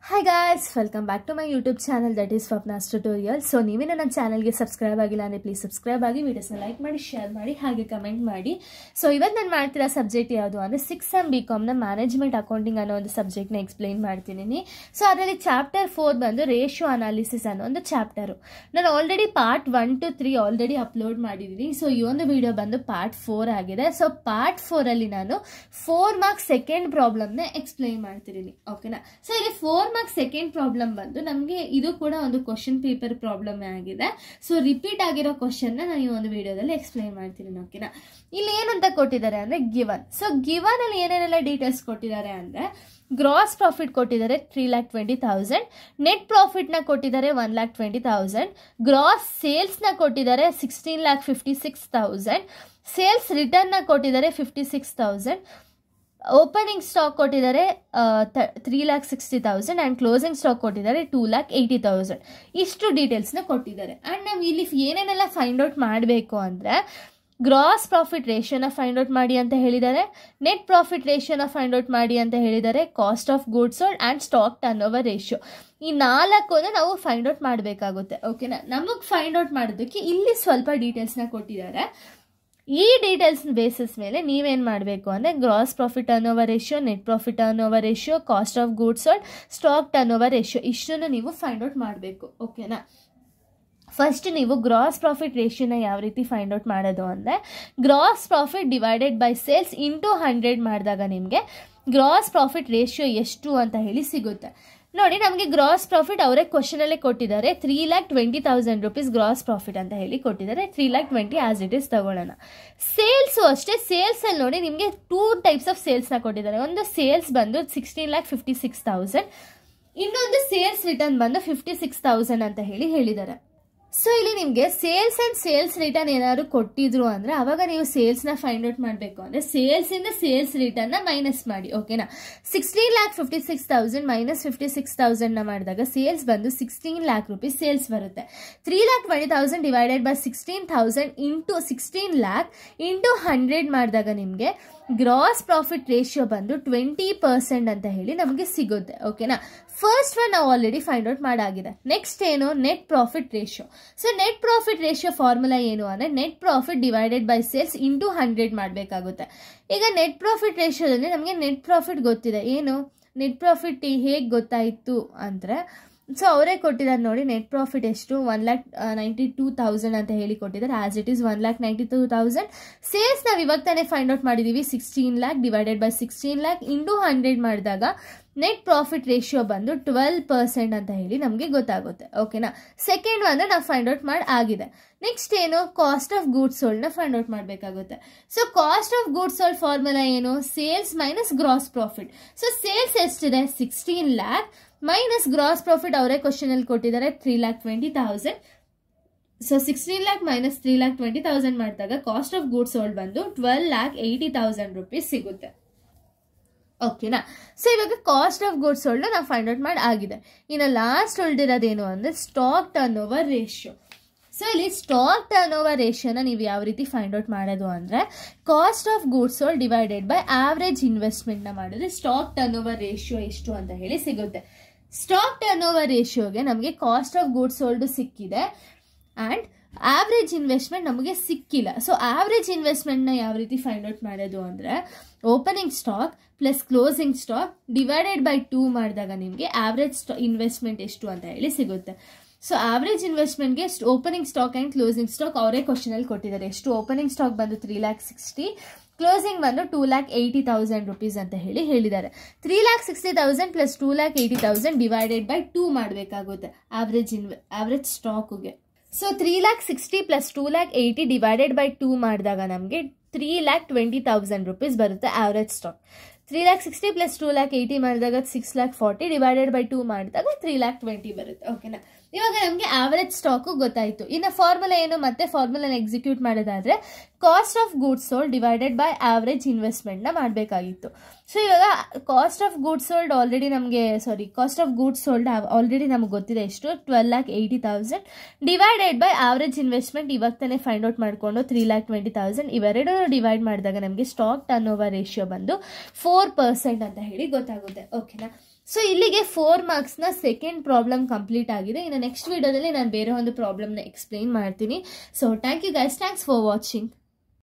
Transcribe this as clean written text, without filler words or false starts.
Hi guys, welcome back to my YouTube channel that is Swapna's Tutorial. So ನೀವೇನ ನನ್ನ ಚಾನೆಲ್ಗೆ subscribe ಆಗಿಲ್ಲ ಅಂದ್ರೆ ಪ್ಲೀಸ್ ಸಬ್ಸ್ಕ್ರೈಬ್ ಆಗಿ ವಿಡಿಯೋಸ್ನ ಲೈಕ್ ಮಾಡಿ ಶೇರ್ ಮಾಡಿ ಹಾಗೆ ಕಮೆಂಟ್ ಮಾಡಿ. ಸೊ ಇವತ್ತು ನಾನು ಮಾಡ್ತಿರೋ ಸಬ್ಜೆಕ್ಟ್ ಯಾವುದು ಅಂದರೆ 6M BCom ಮ್ಯಾನೇಜ್ಮೆಂಟ್ ಅಕೌಂಟಿಂಗ್ ಅನ್ನೋ ಒಂದು ಸಬ್ಜೆಕ್ಟ್ನ ಎಕ್ಸ್ಪ್ಲೈನ್ ಮಾಡ್ತೀನಿ. ಸೊ ಅದರಲ್ಲಿ ಚಾಪ್ಟರ್ 4 ಬಂದು ರೇಷಿಯೋ ಅನಾಲಿಸಿಸ್ ಅನ್ನೋ ಒಂದು ಚಾಪ್ಟರು. ನಾನು already part 1 to 3 already upload ಮಾಡಿದ್ದೀನಿ. ಸೊ ಈ ಒಂದು ವಿಡಿಯೋ ಬಂದು ಪಾರ್ಟ್ 4 ಆಗಿದೆ. ಸೊ ಪಾರ್ಟ್ 4 ನಾನು 4 ಮಾರ್ಕ್ಸ್ ಸೆಕೆಂಡ್ ಪ್ರಾಬ್ಲಮ್ನ ಎಕ್ಸ್ಪ್ಲೈನ್ ಮಾಡ್ತಿದ್ದೀನಿ. ಓಕೆನಾ. ಸೊ ಇಲ್ಲಿ 4 ಮಾರ್ಕ್ಸ್ ಸೆಕೆಂಡ್ ಪ್ರಾಬ್ಲಮ್ ಬಂದು ನಮಗೆ ಇದು ಕೂಡ ಒಂದು ಕ್ವಶನ್ ಪೇಪರ್ ಪ್ರಾಬ್ಲಮ್ ಆಗಿದೆ. ಸೊ ರಿಪೀಟ್ ಆಗಿರೋ ಕ್ವಶನ್ ನಾನು ಈ ಒಂದು ವಿಡಿಯೋದಲ್ಲಿ ಎಕ್ಸ್ಪ್ಲೈನ್ ಮಾಡ್ತೀನಿ. ಓಕೆನಾ. ಇಲ್ಲಿ ಏನಂತ ಕೊಟ್ಟಿದ್ದಾರೆ ಅಂದ್ರೆ ಗಿವನ್. ಸೊ ಗಿವನ್ ಅಲ್ಲಿ ಏನೇನೆಲ್ಲ ಡೀಟೇಲ್ಸ್ ಕೊಟ್ಟಿದ್ದಾರೆ ಅಂದ್ರೆ ಗ್ರಾಸ್ ಪ್ರಾಫಿಟ್ ಕೊಟ್ಟಿದ್ದಾರೆ 3,20,000, ನೆಟ್ ಪ್ರಾಫಿಟ್ ನ ಕೊಟ್ಟಿದ್ದಾರೆ 1,20,000, ಗ್ರಾಸ್ ಸೇಲ್ಸ್ ನ ಕೊಟ್ಟಿದ್ದಾರೆ 16,56,000, ಸೇಲ್ಸ್ ರಿಟರ್ನ್ ನ ಕೊಟ್ಟಿದ್ದಾರೆ 56,000, ಓಪನಿಂಗ್ ಸ್ಟಾಕ್ ಕೊಟ್ಟಿದ್ದಾರೆ 3,60,000 ಆ್ಯಂಡ್ ಕ್ಲೋಸಿಂಗ್ ಸ್ಟಾಕ್ ಕೊಟ್ಟಿದ್ದಾರೆ 2,80,000. ಇಷ್ಟು ಡೀಟೇಲ್ಸ್ನ ಕೊಟ್ಟಿದ್ದಾರೆ. ಆ್ಯಂಡ್ ನಾವು ಇಲ್ಲಿ ಏನೇನೆಲ್ಲ ಫೈಂಡ್ ಔಟ್ ಮಾಡಬೇಕು ಅಂದರೆ ಗ್ರಾಸ್ ಪ್ರಾಫಿಟ್ ರೇಷಿಯೋನ ಫೈಂಡ್ ಔಟ್ ಮಾಡಿ ಅಂತ ಹೇಳಿದ್ದಾರೆ, ನೆಟ್ ಪ್ರಾಫಿಟ್ ರೇಷಿಯೋನ ಫೈಂಡ್ ಔಟ್ ಮಾಡಿ ಅಂತ ಹೇಳಿದ್ದಾರೆ, cost of goods sold and stock turnover ratio. ಈ 4 ನಾವು ಫೈಂಡ್ ಔಟ್ ಮಾಡಬೇಕಾಗುತ್ತೆ. ಓಕೆನಾ. ನಮಗೆ ಫೈಂಡ್ ಔಟ್ ಮಾಡೋದಕ್ಕೆ ಇಲ್ಲಿ ಸ್ವಲ್ಪ ಡೀಟೇಲ್ಸ್ನ ಕೊಟ್ಟಿದ್ದಾರೆ. ಈ ಡೀಟೇಲ್ಸ್ ಬೇಸಿಸ್ ಮೇಲೆ ನೀವೇನು ಮಾಡಬೇಕು ಅಂದರೆ gross profit turnover ratio, net profit turnover ratio, cost of goods sold, stock turnover ratio ಇಷ್ಟನ್ನು ನೀವು ಫೈಂಡ್ ಔಟ್ ಮಾಡಬೇಕು. ಓಕೆನಾ. ಫಸ್ಟ್ ನೀವು ಗ್ರಾಸ್ ಪ್ರಾಫಿಟ್ ರೇಷಿಯೋನ ಯಾವ ರೀತಿ ಫೈಂಡ್ ಔಟ್ ಮಾಡೋದು ಅಂದರೆ gross profit divided by sales into 100 ಮಾಡಿದಾಗ ನಿಮಗೆ ಗ್ರಾಸ್ ಪ್ರಾಫಿಟ್ ರೇಷಿಯೋ ಎಷ್ಟು ಅಂತ ಹೇಳಿ ಸಿಗುತ್ತೆ. ನೋಡಿ, ನಮಗೆ ಗ್ರಾಸ್ ಪ್ರಾಫಿಟ್ ಅವರೇ ಕ್ವಶನಲ್ಲೇ ಕೊಟ್ಟಿದ್ದಾರೆ. 3,20,000 rupees ಗ್ರಾಸ್ ಪ್ರಾಫಿಟ್ ಅಂತ ಹೇಳಿ ಕೊಟ್ಟಿದ್ದಾರೆ. 3,20,000 ಆಸ್ ಇಟ್ ಈಸ್ ತಗೊಳ್ಳೋಣ. ಸೇಲ್ಸು ಅಷ್ಟೇ. ಸೇಲ್ಸಲ್ಲಿ ನೋಡಿ ನಿಮಗೆ 2 ಟೈಪ್ಸ್ ಆಫ್ ಸೇಲ್ಸ್ನ ಕೊಟ್ಟಿದ್ದಾರೆ. ಒಂದು ಸೇಲ್ಸ್ ಬಂದು 16,56,000, ಇನ್ನೊಂದು ಸೇಲ್ಸ್ ರಿಟರ್ನ್ ಬಂದು 56,000 ಅಂತ ಹೇಳಿದ್ದಾರೆ. ಸೊ ಇಲ್ಲಿ ನಿಮಗೆ ಸೇಲ್ಸ್ ಆ್ಯಂಡ್ ಸೇಲ್ಸ್ ರಿಟರ್ನ್ ಏನಾದ್ರು ಕೊಟ್ಟಿದ್ರು ಅಂದರೆ ಅವಾಗ ನೀವು ಸೇಲ್ಸ್ನ ಫೈಂಡ್ ಔಟ್ ಮಾಡಬೇಕು ಅಂದರೆ ಸೇಲ್ಸಿಂದ ಸೇಲ್ಸ್ ರಿಟರ್ನ್ನ ಮೈನಸ್ ಮಾಡಿ. ಓಕೆನಾ. 16,56,000 ಮೈನಸ್ 56,000ನ ಮಾಡಿದಾಗ ಸೇಲ್ಸ್ ಬಂದು 16 lakh rupees ಸೇಲ್ಸ್ ಬರುತ್ತೆ. 3,20,000 divided by 16,000 into 16 lakh into 100 ಮಾಡಿದಾಗ ನಿಮಗೆ ಗ್ರಾಸ್ ಪ್ರಾಫಿಟ್ ರೇಷಿಯೋ ಬಂದು 20% ಅಂತ ಹೇಳಿ ನಮಗೆ ಸಿಗುತ್ತೆ. ಓಕೆನಾ. ಫಸ್ಟ್ ಒನ್ ನಾವು ಆಲ್ರೆಡಿ ಫೈಂಡ್ ಔಟ್ ಮಾಡಾಗಿದೆ. ನೆಕ್ಸ್ಟ್ ಏನು, net profit ratio. So net profit ratio formula ಏನು ಅಂದರೆ net profit divided by sales into 100 ಮಾಡಬೇಕಾಗುತ್ತೆ. ಈಗ ನೆಟ್ ಪ್ರಾಫಿಟ್ ರೇಷಿಯೋದಲ್ಲಿ ನಮಗೆ ನೆಟ್ ಪ್ರಾಫಿಟ್ ಗೊತ್ತಿದೆ. ಏನು ನೆಟ್ ಪ್ರಾಫಿಟ್ ಹೇಗೆ ಗೊತ್ತಾಯಿತು ಅಂದರೆ ಸೊ ಅವರೇ ಕೊಟ್ಟಿದ್ದಾರೆ ನೋಡಿ. ನೆಟ್ ಪ್ರಾಫಿಟ್ ಎಷ್ಟು 1,92,000 ಅಂತ ಹೇಳಿ ಕೊಟ್ಟಿದ್ದಾರೆ. As it is 1,92,000. ಸೇಲ್ಸ್ ನಾವು ಇವಾಗ ತಾನೇ ಫೈಂಡ್ ಔಟ್ ಮಾಡಿದ್ದೀವಿ. 16 lakh divided by 16 lakh into 100 ಮಾಡಿದಾಗ ನೆಟ್ ಪ್ರಾಫಿಟ್ ರೇಷಿಯೋ ಬಂದು 12% ಅಂತ ಹೇಳಿ ನಮಗೆ ಗೊತ್ತಾಗುತ್ತೆ. ಓಕೆನಾ. ಸೆಕೆಂಡ್ ಒಂದು ನಾವು ಫೈಂಡ್ ಔಟ್ ಮಾಡಿ ಆಗಿದೆ. ನೆಕ್ಸ್ಟ್ ಏನು, ಕಾಸ್ಟ್ ಆಫ್ ಗೂಡ್ಸ್ ಸೋಲ್ಡ್ನ ಫೈಂಡ್ ಔಟ್ ಮಾಡಬೇಕಾಗುತ್ತೆ. So cost of goods sold formula ಏನು, sales minus gross profit. So sales ಎಷ್ಟಿದೆ 16 lakh ಮೈನಸ್ ಗ್ರಾಸ್ ಪ್ರಾಫಿಟ್ ಅವರೇ ಕ್ವಶನಲ್ಲಿ ಕೊಟ್ಟಿದ್ದಾರೆ 3,20,000. ಸೊ 16 lakh ಮೈನಸ್ 3,20,000 ಮಾಡಿದಾಗ ಕಾಸ್ಟ್ ಆಫ್ ಗೂಡ್ಸ್ ಸೋಲ್ಡ್ ಬಂದು 12,80,000 rupees ಸಿಗುತ್ತೆ. ಓಕೆನಾ. ಸೊ ಇವಾಗ ಕಾಸ್ಟ್ ಆಫ್ ಗೂಡ್ಸ್ ಸೋಲ್ಡ್ ನಾವು ಫೈಂಡ್ ಔಟ್ ಮಾಡಿ ಆಗಿದೆ. ಇನ್ನು ಲಾಸ್ಟ್ ಉಳಿದಿರೋದೇನು ಅಂದರೆ stock turnover ratio. So ಇಲ್ಲಿ ಸ್ಟಾಕ್ ಟರ್ನ್ ಓವರ್ ರೇಷಿಯೋನ ನೀವು ಯಾವ ರೀತಿ ಫೈಂಡ್ ಔಟ್ ಮಾಡೋದು ಅಂದರೆ cost of goods sold divided by average ಇನ್ವೆಸ್ಟ್ಮೆಂಟ್ನ ಮಾಡಿದ್ರೆ ಸ್ಟಾಕ್ ಟರ್ನ್ ಓವರ್ ರೇಷಿಯೋ ಎಷ್ಟು ಅಂತ ಹೇಳಿ ಸಿಗುತ್ತೆ. ಸ್ಟಾಕ್ ಟರ್ನ್ ಓವರ್ ರೇಷಿಯೋಗೆ ನಮಗೆ ಕಾಸ್ಟ್ ಆಫ್ ಗೂಡ್ಸ್ ಸೋಲ್ಡ್ ಸಿಕ್ಕಿದೆ ಆ್ಯಂಡ್ ಆವ್ರೇಜ್ ಇನ್ವೆಸ್ಟ್ಮೆಂಟ್ ನಮಗೆ ಸಿಕ್ಕಿಲ್ಲ. ಸೊ ಆವ್ರೇಜ್ ಇನ್ವೆಸ್ಟ್ಮೆಂಟ್ನ ಯಾವ ರೀತಿ ಫೈಂಡ್ ಔಟ್ ಮಾಡೋದು ಅಂದರೆ opening stock plus closing stock divided by 2 ಮಾಡಿದಾಗ ನಿಮಗೆ ಆವ್ರೇಜ್ ಇನ್ವೆಸ್ಟ್ಮೆಂಟ್ ಎಷ್ಟು ಅಂತ ಹೇಳಿ ಸಿಗುತ್ತೆ. ಸೊ ಆವ್ರೇಜ್ ಇನ್ವೆಸ್ಟ್ಮೆಂಟ್ಗೆ opening stock and closing stock ಅವರೇ ಕ್ವಶನಲ್ಲಿ ಕೊಟ್ಟಿದ್ದಾರೆ. ಎಷ್ಟು ಓಪನಿಂಗ್ ಸ್ಟಾಕ್ ಬಂದು 3,60,000, ಕ್ಲೋಸಿಂಗ್ ಬಂದು 2,80,000 rupees ಅಂತ ಹೇಳಿದ್ದಾರೆ. 3,60,000 ಪ್ಲಸ್ 2,80,000 ಡಿವೈಡೆಡ್ ಬೈ 2 ಮಾಡಬೇಕಾಗುತ್ತೆ ಆವ್ರೇಜ್ ಸ್ಟಾಕ್ಗೆ. ಸೊ 3,60,000 ಪ್ಲಸ್ 2,80,000 ಡಿವೈಡೆಡ್ ಬೈ 2 ಮಾಡಿದಾಗ ನಮಗೆ 3,20,000 rupees ಬರುತ್ತೆ ಆವ್ರೇಜ್ ಸ್ಟಾಕ್. 3,60,000 ಪ್ಲಸ್ 2,80,000 ಮಾಡಿದಾಗ 6,40,000 ಡಿವೈಡೆಡ್ ಬೈ 2 ಮಾಡಿದಾಗ 3,20,000 ಬರುತ್ತೆ. ಓಕೆನಾ. ಇವಾಗ ನಮಗೆ ಆವರೇಜ್ ಸ್ಟಾಕು ಗೊತ್ತಾಯಿತು. ಇನ್ನು ಫಾರ್ಮುಲಾ ಏನು, ಮತ್ತೆ ಫಾರ್ಮುಲಾನ ಎಕ್ಸಿಕ್ಯೂಟ್ ಮಾಡೋದಾದರೆ cost of goods sold divided by average ಇನ್ವೆಸ್ಟ್ಮೆಂಟ್ನ ಮಾಡಬೇಕಾಗಿತ್ತು. ಸೊ ಇವಾಗ cost of goods sold already ನಮಗೆ ಗೊತ್ತಿದೆ ಎಷ್ಟು 12,80,000 ಡಿವೈಡೆಡ್ ಬೈ ಆವರೇಜ್ ಇನ್ವೆಸ್ಟ್ಮೆಂಟ್ ಇವಾಗ ತಾನೇ ಫೈಂಡ್ ಔಟ್ ಮಾಡಿಕೊಂಡು 3,20,000 ಇವೆರಡೂ ಡಿವೈಡ್ ಮಾಡಿದಾಗ ನಮಗೆ ಸ್ಟಾಕ್ ಟರ್ನ್ ಓವರ್ ರೇಷಿಯೋ ಬಂದು 4% ಅಂತ ಹೇಳಿ ಗೊತ್ತಾಗುತ್ತೆ. ಓಕೆನಾ. ಸೊ ಇಲ್ಲಿಗೆ 4 ಮಾರ್ಕ್ಸ್ನ ಸೆಕೆಂಡ್ ಪ್ರಾಬ್ಲಮ್ ಕಂಪ್ಲೀಟ್ ಆಗಿದೆ. ಇನ್ನು ನೆಕ್ಸ್ಟ್ ವಿಡಿಯೋದಲ್ಲಿ ನಾನು ಬೇರೆ ಒಂದು ಪ್ರಾಬ್ಲಮ್ನ ಎಕ್ಸ್ಪ್ಲೈನ್ ಮಾಡ್ತೀನಿ. So thank you guys, thanks for watching.